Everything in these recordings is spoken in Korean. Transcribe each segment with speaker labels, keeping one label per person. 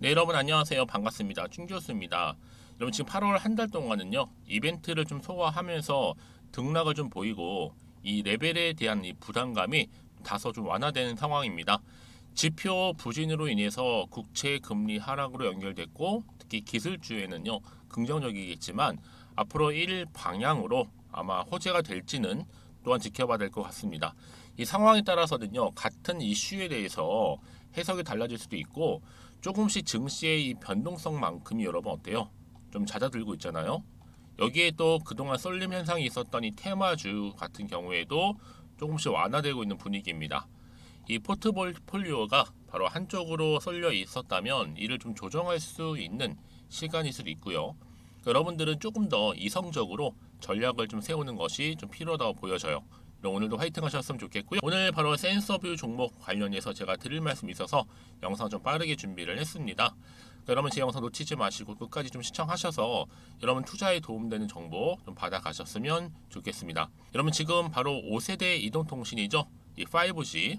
Speaker 1: 네, 여러분 안녕하세요. 반갑습니다. 충교수입니다. 여러분 지금 8월 한 달 동안은요. 이벤트를 좀 소화하면서 등락을 좀 보이고 이 레벨에 대한 이 부담감이 다소 좀 완화되는 상황입니다. 지표 부진으로 인해서 국채 금리 하락으로 연결됐고 특히 기술주에는요. 긍정적이겠지만 앞으로 일 방향으로 아마 호재가 될지는 또한 지켜봐야 될 것 같습니다. 이 상황에 따라서는요. 같은 이슈에 대해서 해석이 달라질 수도 있고 조금씩 증시의 이 변동성만큼이 여러분 어때요? 좀 잦아들고 있잖아요. 여기에 또 그동안 쏠림 현상이 있었던 이 테마주 같은 경우에도 조금씩 완화되고 있는 분위기입니다. 이 포트폴리오가 바로 한쪽으로 쏠려 있었다면 이를 좀 조정할 수 있는 시간일 수도 있고요. 여러분들은 조금 더 이성적으로 전략을 좀 세우는 것이 좀 필요하다고 보여져요. 그럼 오늘도 화이팅 하셨으면 좋겠고요. 오늘 바로 센서뷰 종목 관련해서 제가 드릴 말씀이 있어서 영상 좀 빠르게 준비를 했습니다. 여러분 제 영상 놓치지 마시고 끝까지 좀 시청하셔서 여러분 투자에 도움되는 정보 좀 받아가셨으면 좋겠습니다. 여러분 지금 바로 5세대 이동통신이죠. 이 5G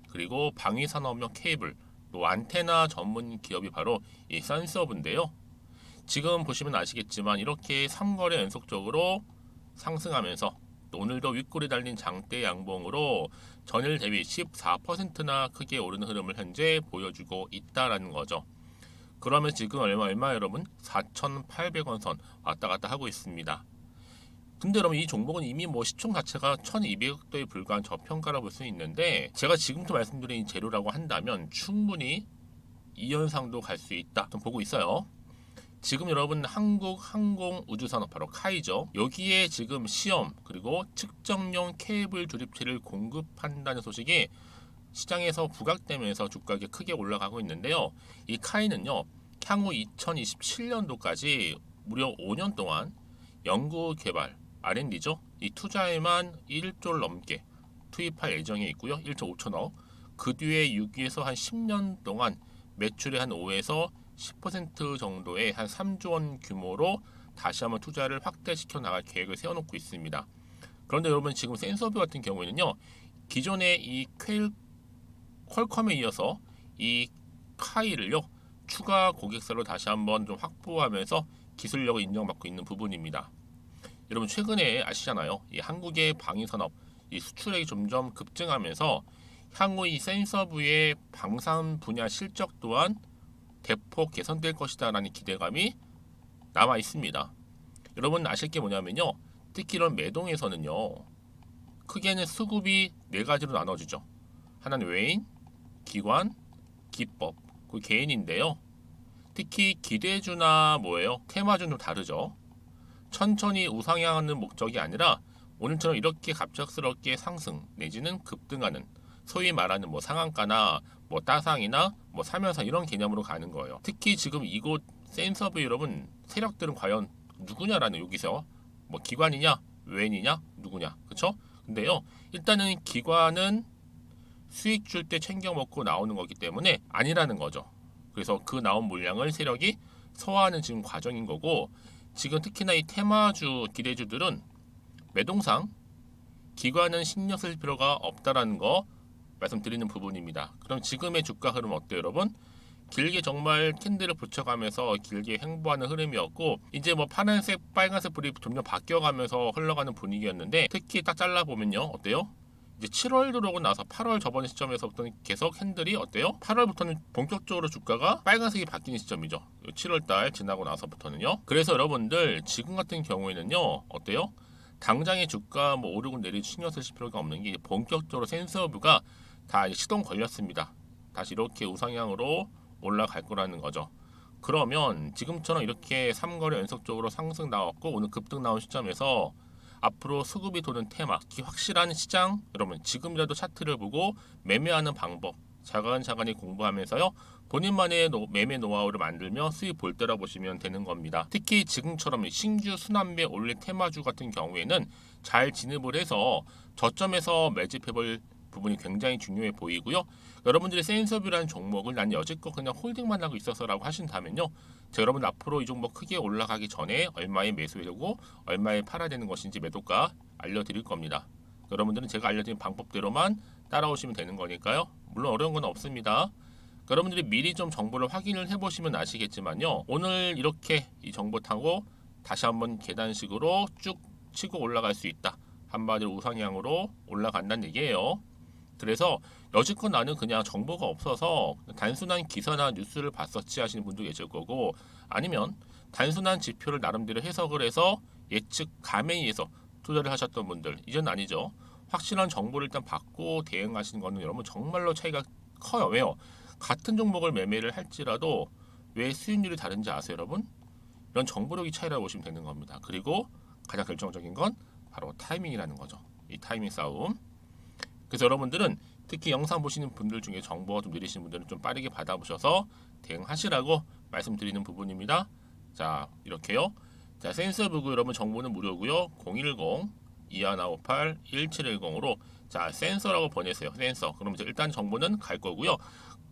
Speaker 1: 그리고 방위산업용 케이블 또 안테나 전문 기업이 바로 이 센서브인데요. 지금 보시면 아시겠지만 이렇게 3거래 연속적으로 상승하면서 오늘도 윗골이 달린 장대 양봉으로 전일 대비 14%나 크게 오르는 흐름을 현재 보여주고 있다라는 거죠. 그러면 지금 얼마 여러분? 4,800원 선 왔다 갔다 하고 있습니다. 근데 여러분 이 종목은 이미 뭐 시총 자체가 1,200억도에 불과한 저평가라 볼 수 있는데 제가 지금부터 말씀드린 재료라고 한다면 충분히 이 현상도 갈 수 있다. 좀 보고 있어요. 지금 여러분 한국항공우주산업 바로 카이죠. 여기에 지금 시험 그리고 측정용 케이블 조립체를 공급한다는 소식이 시장에서 부각되면서 주가가 크게 올라가고 있는데요. 이 카이는요. 향후 2027년도까지 무려 5년 동안 연구 개발 R&D죠. 이 투자에만 1조를 넘게 투입할 예정에 있고요. 1조 5천억. 그 뒤에 6위에서 한 10년 동안 매출의 한 5에서 10% 정도의 한 3조 원 규모로 다시 한번 투자를 확대시켜 나갈 계획을 세워놓고 있습니다. 그런데 여러분 지금 센서뷰 같은 경우에는요. 기존의 이 퀄컴에 이어서 이 카이를요. 추가 고객사로 다시 한번 좀 확보하면서 기술력을 인정받고 있는 부분입니다. 여러분 최근에 아시잖아요. 이 한국의 방위산업 이 수출액이 점점 급증하면서 향후 이 센서부의 방산 분야 실적 또한 대폭 개선될 것이다라는 기대감이 남아 있습니다. 여러분 아실 게 뭐냐면요. 특히 이런 매동에서는요. 크게는 수급이 네 가지로 나눠지죠. 하나는 외인, 기관, 기법, 그 개인인데요. 특히 기대주나 뭐예요? 테마주는 좀 다르죠. 천천히 우상향하는 목적이 아니라 오늘처럼 이렇게 갑작스럽게 상승 내지는 급등하는 소위 말하는 뭐 상한가나 뭐 따상이나 뭐 사면상 이런 개념으로 가는 거예요. 특히 지금 이곳 센서브 여러분 세력들은 과연 누구냐라는 여기서 뭐 기관이냐 외인이냐 누구냐 그쵸? 근데요 일단은 기관은 수익 줄 때 챙겨 먹고 나오는 거기 때문에 아니라는 거죠. 그래서 그 나온 물량을 세력이 소화하는 지금 과정인 거고 지금 특히나 이 테마주 기대주들은 매동상 기관은 신경 쓸 필요가 없다라는 거 말씀드리는 부분입니다. 그럼 지금의 주가 흐름 어때요, 여러분? 길게 정말 캔들을 붙여가면서 길게 횡보하는 흐름이었고 이제 뭐 파란색, 빨간색 불이 점점 바뀌어가면서 흘러가는 분위기였는데 특히 딱 잘라보면요, 어때요? 이제 7월 들어오고 나서 8월 저번 시점에서부터는 계속 캔들이 어때요? 8월부터는 본격적으로 주가가 빨간색이 바뀌는 시점이죠. 7월달 지나고 나서부터는요. 그래서 여러분들 지금 같은 경우에는요, 어때요? 당장의 주가 뭐 오르고 내리고 신경 쓰실 필요가 없는 게 본격적으로 센서브가 다 시동 걸렸습니다. 다시 이렇게 우상향으로 올라갈 거라는 거죠. 그러면 지금처럼 이렇게 3거래 연속적으로 상승 나왔고 오늘 급등 나온 시점에서 앞으로 수급이 도는 테마, 확실한 시장, 여러분 지금이라도 차트를 보고 매매하는 방법 자간자간히 공부하면서요. 본인만의 매매 노하우를 만들며 수익 볼 때라 보시면 되는 겁니다. 특히 지금처럼 신규 순환매 올릴 테마주 같은 경우에는 잘 진입을 해서 저점에서 매집해볼 부분이 굉장히 중요해 보이고요. 여러분들이 센서뷰라는 종목을 난 여지껏 그냥 홀딩만 하고 있어서라고 하신다면요. 자, 여러분 앞으로 이 종목 크게 올라가기 전에 얼마에 매수하고 얼마에 팔아야 되는 것인지 매도가 알려드릴 겁니다. 여러분들은 제가 알려드린 방법대로만 따라오시면 되는 거니까요. 물론 어려운 건 없습니다. 여러분들이 미리 좀 정보를 확인을 해보시면 아시겠지만요. 오늘 이렇게 이 정보 타고 다시 한번 계단식으로 쭉 치고 올라갈 수 있다. 한마디로 우상향으로 올라간다는 얘기예요. 그래서 여지껏 나는 그냥 정보가 없어서 단순한 기사나 뉴스를 봤었지 하시는 분도 계실 거고, 아니면 단순한 지표를 나름대로 해석을 해서 예측 감에 의해서 투자를 하셨던 분들, 이젠 아니죠. 확실한 정보를 일단 받고 대응하시는 거는 여러분 정말로 차이가 커요. 왜요? 같은 종목을 매매를 할지라도 왜 수익률이 다른지 아세요, 여러분? 이런 정보력이 차이라고 보시면 되는 겁니다. 그리고 가장 결정적인 건 바로 타이밍이라는 거죠. 이 타이밍 싸움. 그래서 여러분들은 특히 영상 보시는 분들 중에 정보가 좀 느리신 분들은 좀 빠르게 받아보셔서 대응하시라고 말씀드리는 부분입니다. 자, 이렇게요. 자, 센서북 여러분 정보는 무료고요. 010-2158-1710으로 자, 센서라고 보내세요. 센서. 그럼 이제 일단 정보는 갈 거고요.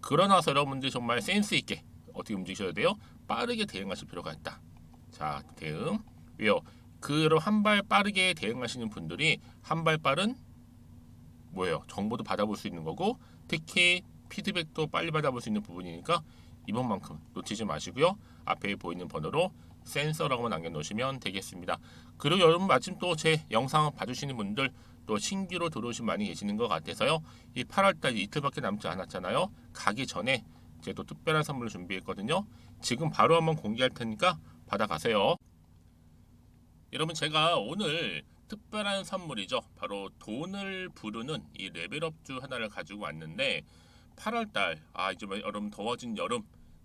Speaker 1: 그러나서 여러분들이 정말 센스 있게 어떻게 움직이셔야 돼요? 빠르게 대응하실 필요가 있다. 자, 대응. 왜요? 그 한 발 빠르게 대응하시는 분들이 한 발 빠른 뭐예요? 정보도 받아볼 수 있는 거고, 특히 피드백도 빨리 받아볼 수 있는 부분이니까 이번만큼 놓치지 마시고요. 앞에 보이는 번호로 센서라고만 남겨놓으시면 되겠습니다. 그리고 여러분 마침 또 제 영상 봐주시는 분들 또 신규로 들어오신 많이 계시는 것 같아서요. 이 8월달 이틀밖에 남지 않았잖아요. 가기 전에 제가 또 특별한 선물을 준비했거든요. 지금 바로 한번 공개할 테니까 받아가세요. 여러분 제가 오늘 특별한 선물이죠. 바로 돈을 부르는 이 레벨업주 하나를 가지고 왔는데 8월달 이제 여러분 더워진 여름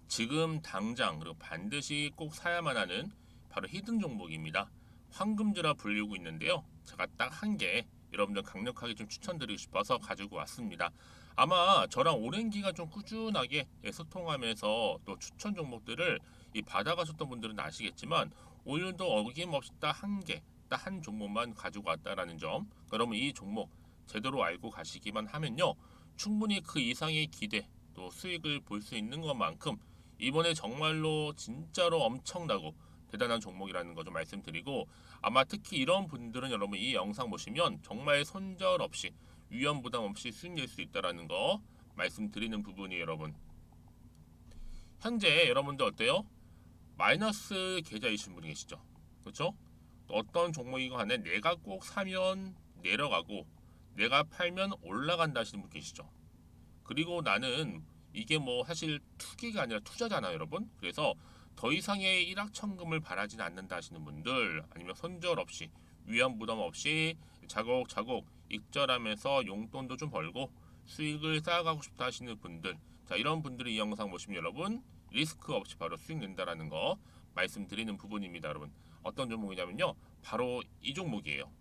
Speaker 1: 지금 당장 그리고 반드시 꼭 사야만 하는 바로 히든 종목입니다. 황금주라 불리고 있는데요. 제가 딱 한 개 여러분들 강력하게 좀 추천드리고 싶어서 가지고 왔습니다. 아마 저랑 오랜 기간 좀 꾸준하게 소통하면서 또 추천 종목들을 받아가셨던 분들은 아시겠지만 오늘도 어김없이 딱 한 개, 딱 한 종목만 가지고 왔다라는 점. 그러면 이 종목 제대로 알고 가시기만 하면요, 충분히 그 이상의 기대 또 수익을 볼 수 있는 것만큼 이번에 정말로 진짜로 엄청나고 대단한 종목이라는 거 좀 말씀드리고, 아마 특히 이런 분들은 여러분 이 영상 보시면 정말 손절 없이 위험 부담 없이 수익 낼 수 있다라는 거 말씀드리는 부분이에요. 여러분 현재 여러분들 어때요? 마이너스 계좌이신 분이 계시죠? 그렇죠? 어떤 종목이건 간에 내가 꼭 사면 내려가고 내가 팔면 올라간다 하시는 분 계시죠? 그리고 나는 이게 뭐 사실 투기가 아니라 투자잖아요, 여러분. 그래서 더 이상의 일확천금을 바라진 않는다 하시는 분들, 아니면 손절 없이 위험 부담 없이 자곡자곡 익절하면서 용돈도 좀 벌고 수익을 쌓아가고 싶다 하시는 분들, 자 이런 분들이 이 영상 보시면 여러분 리스크 없이 바로 수익 낸다라는 거 말씀드리는 부분입니다. 여러분 어떤 종목이냐면요, 바로 이 종목이에요.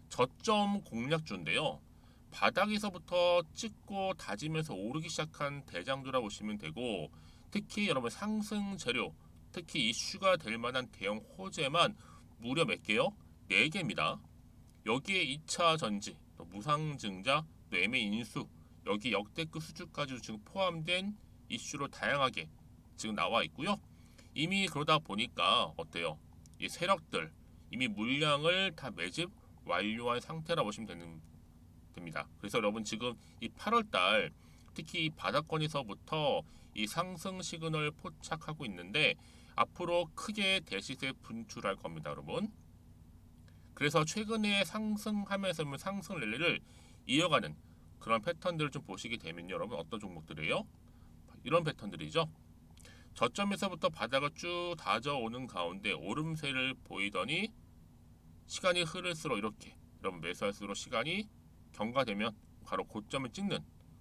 Speaker 1: 저점 공략주인데요, 바닥에서부터 찍고 다지면서 오르기 시작한 대장주라 보시면 되고, 특히 여러분 상승 재료, 특히 이슈가 될 만한 대형 호재만 무려 몇 개요? 4개입니다. 여기에 2차 전지, 또 무상증자, 또 매매 인수, 여기 역대급 수주까지 지금 포함된 이슈로 다양하게 지금 나와 있고요. 이미 그러다 보니까 어때요? 이 세력들 이미 물량을 다 매집 완료한 상태라 보시면 됩니다. 그래서 여러분 지금 이 8월달 특히 이 바닥권에서부터 이 상승 시그널 포착하고 있는데 앞으로 크게 대시세 분출할 겁니다, 여러분. 그래서 최근에 상승하면서 상승 랠리를 이어가는 그런 패턴들을 좀 보시게 되면 여러분 어떤 종목들이에요? 이런 패턴들이죠. 저점에서부터 바닥을 쭉 다져오는 가운데 오름세를 보이더니 시간이 흐를수록 이렇게 여러분 매수할수록 시간이 경과되면 바로 고점을 찍는,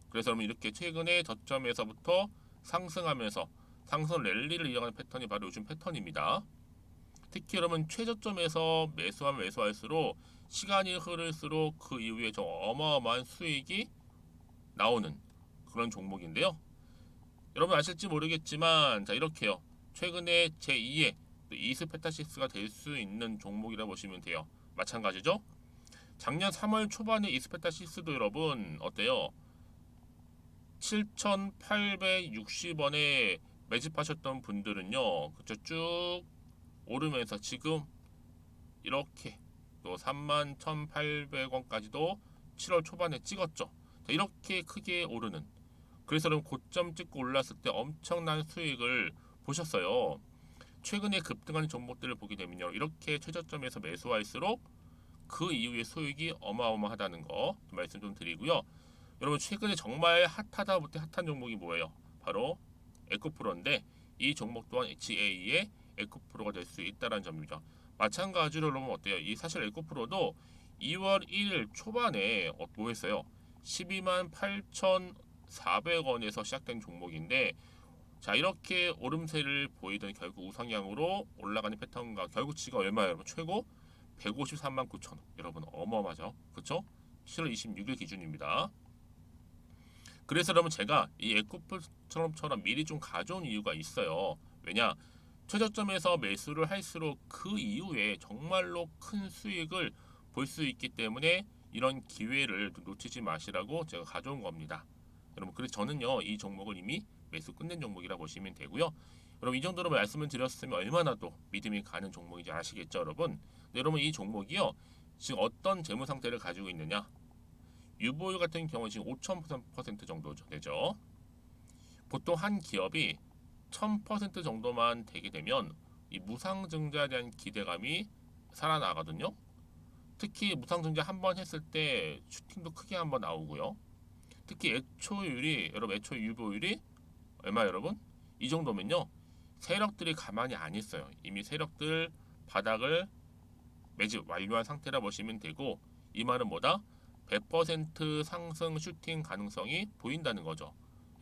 Speaker 1: 그래서 여러분 이렇게 최근에 저점에서부터 상승하면서 상승 랠리를 이어가는 패턴이 바로 요즘 패턴입니다. 특히 여러분 최저점에서 매수하면 매수할수록 시간이 흐를수록 그 이후에 좀 어마어마한 수익이 나오는 그런 종목인데요. 여러분 아실지 모르겠지만 자 이렇게요, 최근에 제2의 이스페타시스가 될 수 있는 종목이라 보시면 돼요. 마찬가지죠. 작년 3월 초반에 이스페타시스도 여러분 어때요? 7,860원에 매집하셨던 분들은요, 그쵸, 쭉 오르면서 지금 이렇게 또 31,800원까지도 7월 초반에 찍었죠. 자, 이렇게 크게 오르는 그래서 여러분 고점 찍고 올랐을 때 엄청난 수익을 보셨어요. 최근에 급등하는 종목들을 보게 되면요, 이렇게 최저점에서 매수할수록 그 이후에 수익이 어마어마하다는 거 말씀 좀 드리고요. 여러분 최근에 정말 핫하다 못해 핫한 종목이 뭐예요? 바로 에코프로인데 이 종목 또한 HA의 에코프로가 될 수 있다는 점이죠. 마찬가지로 여러분 어때요? 이 사실 에코프로도 2월 1일 초반에 뭐 했어요? 12만 8,400원에서 시작된 종목인데, 자 이렇게 오름세를 보이던 결국 우상향으로 올라가는 패턴과 결국 지가 얼마예요? 여러분 최고 153만 9천 원. 여러분 어마어마하죠? 그렇죠? 7월 26일 기준입니다. 그래서 여러분 제가 이 에코프처럼 미리 좀 가져온 이유가 있어요. 왜냐? 최저점에서 매수를 할수록 그 이후에 정말로 큰 수익을 볼 수 있기 때문에 이런 기회를 놓치지 마시라고 제가 가져온 겁니다. 여러분 그래서 저는요 이 종목을 이미 매수 끝낸 종목이라 보시면 되고요. 여러분 이 정도로 말씀을 드렸으면 얼마나 또 믿음이 가는 종목인지 아시겠죠, 여러분? 네, 여러분 이 종목이요 지금 어떤 재무 상태를 가지고 있느냐? 유보율 같은 경우 지금 5,000% 정도 되죠. 보통 한 기업이 1,000% 정도만 되게 되면 이 무상증자에 대한 기대감이 살아나거든요. 특히 무상증자 한 번 했을 때 슈팅도 크게 한번 나오고요. 특히 애초율이 여러분 애초 유보율이 얼마 여러분? 이 정도면요. 세력들이 가만히 안 있어요. 이미 세력들 바닥을 매집 완료한 상태라 보시면 되고, 이 말은 뭐다? 100% 상승 슈팅 가능성이 보인다는 거죠.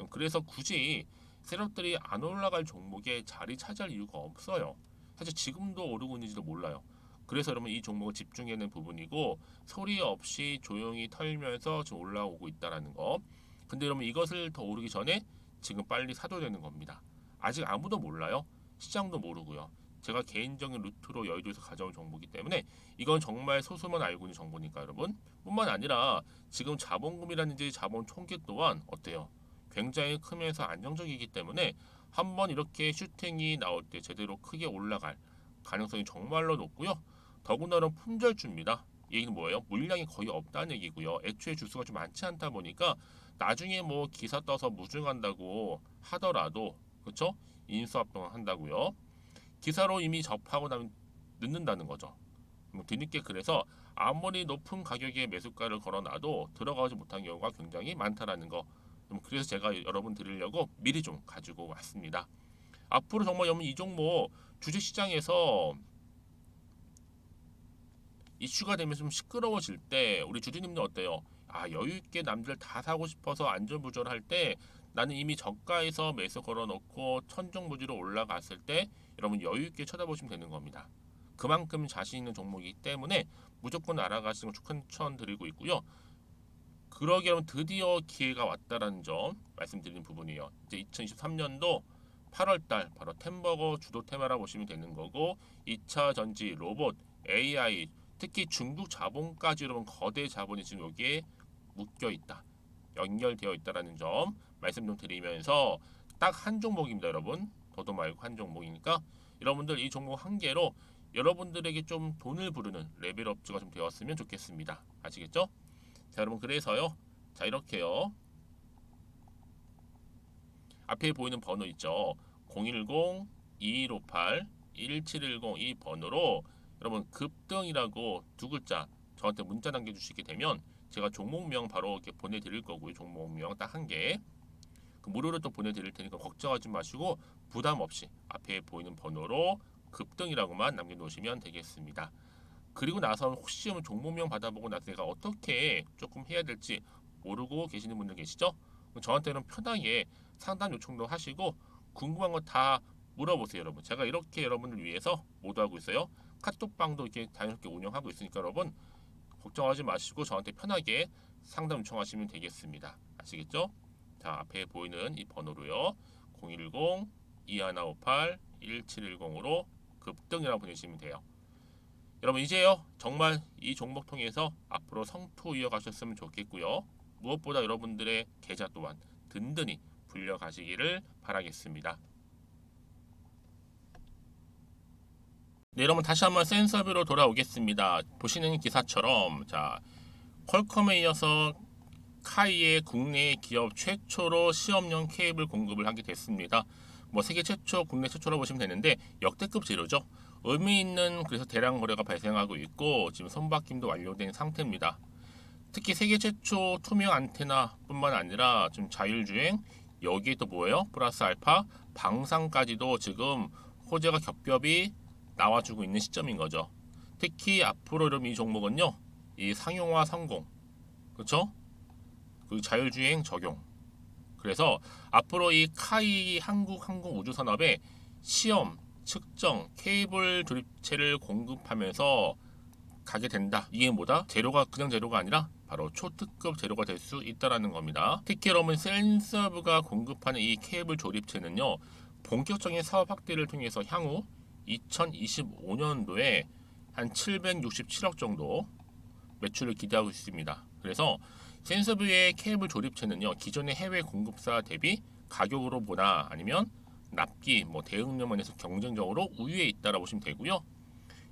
Speaker 1: 그래서 굳이 세력들이 안 올라갈 종목에 자리 차지할 이유가 없어요. 사실 지금도 오르고 있는지도 몰라요. 그래서 여러분 이 종목을 집중해야 하는 부분이고, 소리 없이 조용히 털면서 지금 올라오고 있다는 거. 근데 여러분 이것을 더 오르기 전에 지금 빨리 사도 되는 겁니다. 아직 아무도 몰라요. 시장도 모르고요. 제가 개인적인 루트로 여의도에서 가져온 정보이기 때문에 이건 정말 소수만 알고 있는 정보니까 여러분. 뿐만 아니라 지금 자본금이라든지 자본 총계 또한 어때요? 굉장히 크면서 안정적이기 때문에 한번 이렇게 슈팅이 나올 때 제대로 크게 올라갈 가능성이 정말로 높고요. 더군다나 품절주입니다. 이 얘기는 뭐예요? 물량이 거의 없다는 얘기고요. 애초에 주수가 좀 많지 않다 보니까 나중에 뭐 기사 떠서 무증한다고 하더라도 그렇죠? 인수합병 한다고요. 기사로 이미 접하고 나면 늦는다는 거죠. 뒤늦게 그래서 아무리 높은 가격에 매수가를 걸어놔도 들어가지 못한 경우가 굉장히 많다라는 거. 그래서 제가 여러분 드리려고 미리 좀 가지고 왔습니다. 앞으로 정말 여러분 이 종목 주식시장에서 이슈가 되면 좀 시끄러워질 때 우리 주주님들 어때요? 아 여유 있게 남들 다 사고 싶어서 안전부절할 때 나는 이미 저가에서 매수 걸어놓고 천정부지로 올라갔을 때 여러분 여유 있게 쳐다보시면 되는 겁니다. 그만큼 자신 있는 종목이기 때문에 무조건 알아가시는 걸 추천드리고 있고요. 그러기 여러분 드디어 기회가 왔다라는 점 말씀드리는 부분이에요. 이제 2023년도 8월달 바로 템버거 주도 테마라 보시면 되는 거고, 2차 전지, 로봇, AI, 특히 중국 자본까지 여러분 거대 자본이 지금 여기에 묶여 있다, 연결되어 있다라는 점 말씀 좀 드리면서 딱 한 종목입니다, 여러분. 더도 말고 한 종목이니까 여러분들 이 종목 한 개로 여러분들에게 좀 돈을 부르는 레벨업주가 좀 되었으면 좋겠습니다. 아시겠죠? 자, 여러분 그래서요. 자, 이렇게요. 앞에 보이는 번호 있죠. 010-2158-1710 이 번호로 여러분 급등이라고 두 글자 저한테 문자 남겨주시게 되면 제가 종목명 바로 이렇게 보내드릴 거고요. 종목명 딱 한 개. 그 무료로 또 보내드릴 테니까 걱정하지 마시고 부담 없이 앞에 보이는 번호로 급등이라고만 남겨놓으시면 되겠습니다. 그리고 나서 혹시 종목명 받아보고 나서 내가 어떻게 조금 해야 될지 모르고 계시는 분들 계시죠? 저한테는 편하게 상담 요청도 하시고 궁금한 거 다 물어보세요, 여러분. 제가 이렇게 여러분을 위해서 모두하고 있어요. 카톡방도 이렇게 자연스럽게 운영하고 있으니까 여러분 걱정하지 마시고 저한테 편하게 상담 요청하시면 되겠습니다. 아시겠죠? 자, 앞에 보이는 이 번호로요. 010-2158-1710으로 급등이라고 보내시면 돼요. 여러분 이제요 정말 이 종목 통해서 앞으로 성투 이어가셨으면 좋겠고요. 무엇보다 여러분들의 계좌 또한 든든히 불려가시기를 바라겠습니다. 네, 여러분 다시 한번 센서뷰로 돌아오겠습니다. 보시는 기사처럼 자 퀄컴에 이어서 카이의 국내 기업 최초로 시험용 케이블 공급을 하게 됐습니다. 뭐 세계 최초, 국내 최초로 보시면 되는데 역대급 재료죠. 의미 있는 그래서 대량 거래가 발생하고 있고 지금 선박김도 완료된 상태입니다. 특히 세계 최초 투명 안테나뿐만 아니라 좀 자율주행 여기에 또 뭐예요? 플러스 알파 방산까지도 지금 호재가 겹겹이 나와주고 있는 시점인 거죠. 특히 앞으로 이런 이 종목은요, 이 상용화 성공, 그렇죠? 그 자율주행 적용. 그래서 앞으로 이 카이 한국항공우주산업에 시험, 측정, 케이블 조립체를 공급하면서 가게 된다. 이게 뭐다? 재료가 그냥 재료가 아니라 바로 초특급 재료가 될 수 있다라는 겁니다. 특히 여러분 센서브가 공급하는 이 케이블 조립체는요, 본격적인 사업 확대를 통해서 향후 2025년도에 한 767억 정도 매출을 기대하고 있습니다. 그래서 센서브의 케이블 조립체는요, 기존의 해외 공급사 대비 가격으로 보나 아니면 납기, 대응력 면에서 경쟁적으로 우위에 있다라고 보시면 되고요.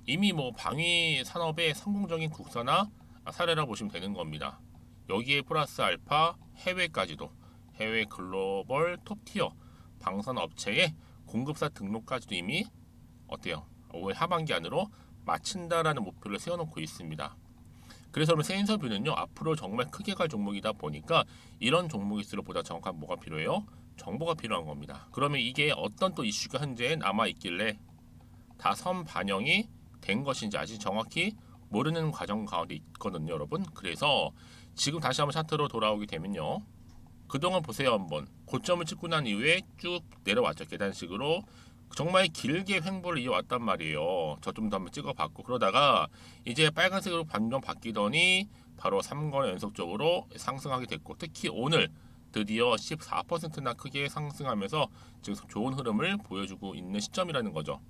Speaker 1: 이미 방위 산업의 성공적인 국산화 사례라 보시면 되는 겁니다. 여기에 플러스 알파 해외까지도 해외 글로벌 톱티어 방산 업체의 공급사 등록까지도 이미 어때요? 올 하반기 안으로 마친다라는 목표를 세워놓고 있습니다. 그래서 센서뷰는요, 앞으로 정말 크게 갈 종목이다 보니까 이런 종목일수록 보다 정확한 뭐가 필요해요? 정보가 필요한 겁니다. 그러면 이게 어떤 또 이슈가 현재 남아 있길래 다 선반영이 된 것인지 아직 정확히 모르는 과정 가운데 있거든요, 여러분. 그래서 지금 다시 한번 차트로 돌아오게 되면요, 그동안 보세요. 한번 고점을 찍고 난 이후에 쭉 내려왔죠. 계단식으로 정말 길게 횡보를 이어왔단 말이에요. 저 좀 더 한번 찍어봤고, 그러다가 이제 빨간색으로 반전 바뀌더니 바로 3건 연속적으로 상승하게 됐고, 특히 오늘 드디어 14%나 크게 상승하면서 지금 좋은 흐름을 보여주고 있는 시점이라는 거죠.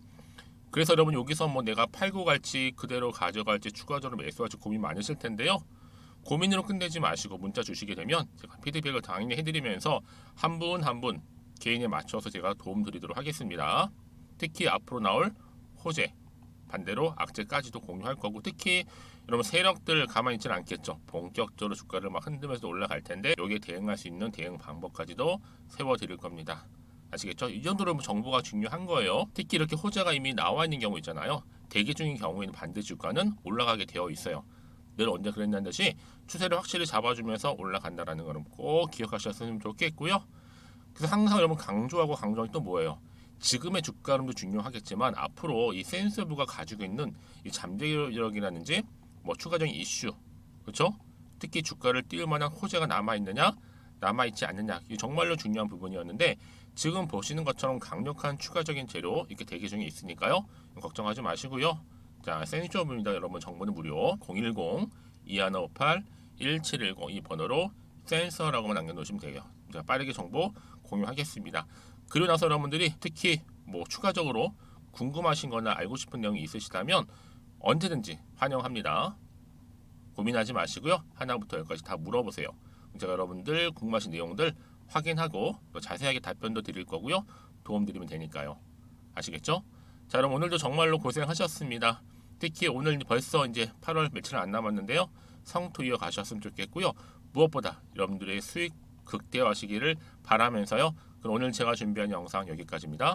Speaker 1: 그래서 여러분 여기서 내가 팔고 갈지 그대로 가져갈지 추가적으로 매수할지 고민 많으실 텐데요. 고민으로 끝내지 마시고 문자 주시게 되면 제가 피드백을 당연히 해드리면서 한 분 한 분 개인에 맞춰서 제가 도움 드리도록 하겠습니다. 특히 앞으로 나올 호재, 반대로 악재까지도 공유할 거고, 특히 여러분 세력들 가만히 있지는 않겠죠. 본격적으로 주가를 막 흔들면서 올라갈 텐데 여기에 대응할 수 있는 대응 방법까지도 세워드릴 겁니다. 아시겠죠? 이 정도로 정보가 중요한 거예요. 특히 이렇게 호재가 이미 나와 있는 경우 있잖아요. 대기 중인 경우에는 반드시 주가는 올라가게 되어 있어요. 늘 언제 그랬냐는 듯이 추세를 확실히 잡아주면서 올라간다라는 거는 꼭 기억하셨으면 좋겠고요. 그래서 항상 여러분 강조하고 강조하는 또 뭐예요? 지금의 주가 흐름도 중요하겠지만 앞으로 이 센서브가 가지고 있는 이 잠재력이라든지 추가적인 이슈, 그렇죠? 특히 주가를 띄울 만한 호재가 남아 있느냐, 남아 있지 않느냐, 이게 정말로 중요한 부분이었는데 지금 보시는 것처럼 강력한 추가적인 재료 이렇게 대기 중에 있으니까요. 걱정하지 마시고요. 자, 센쇼입니다. 여러분 정보는 무료 010-2158-1710 이 번호로 센서라고만 남겨놓으시면 돼요. 자, 빠르게 정보 공유하겠습니다. 그리고 나서 여러분들이 특히 추가적으로 궁금하신 거나 알고 싶은 내용이 있으시다면 언제든지 환영합니다. 고민하지 마시고요. 하나부터 열까지 다 물어보세요. 제가 여러분들 궁금하신 내용들 확인하고 또 자세하게 답변도 드릴 거고요. 도움 드리면 되니까요. 아시겠죠? 자, 그럼 오늘도 정말로 고생하셨습니다. 특히 오늘 벌써 이제 8월 며칠 안 남았는데요. 성투 이어가셨으면 좋겠고요. 무엇보다 여러분들의 수익 극대화하시기를 바라면서요. 그럼 오늘 제가 준비한 영상 여기까지입니다.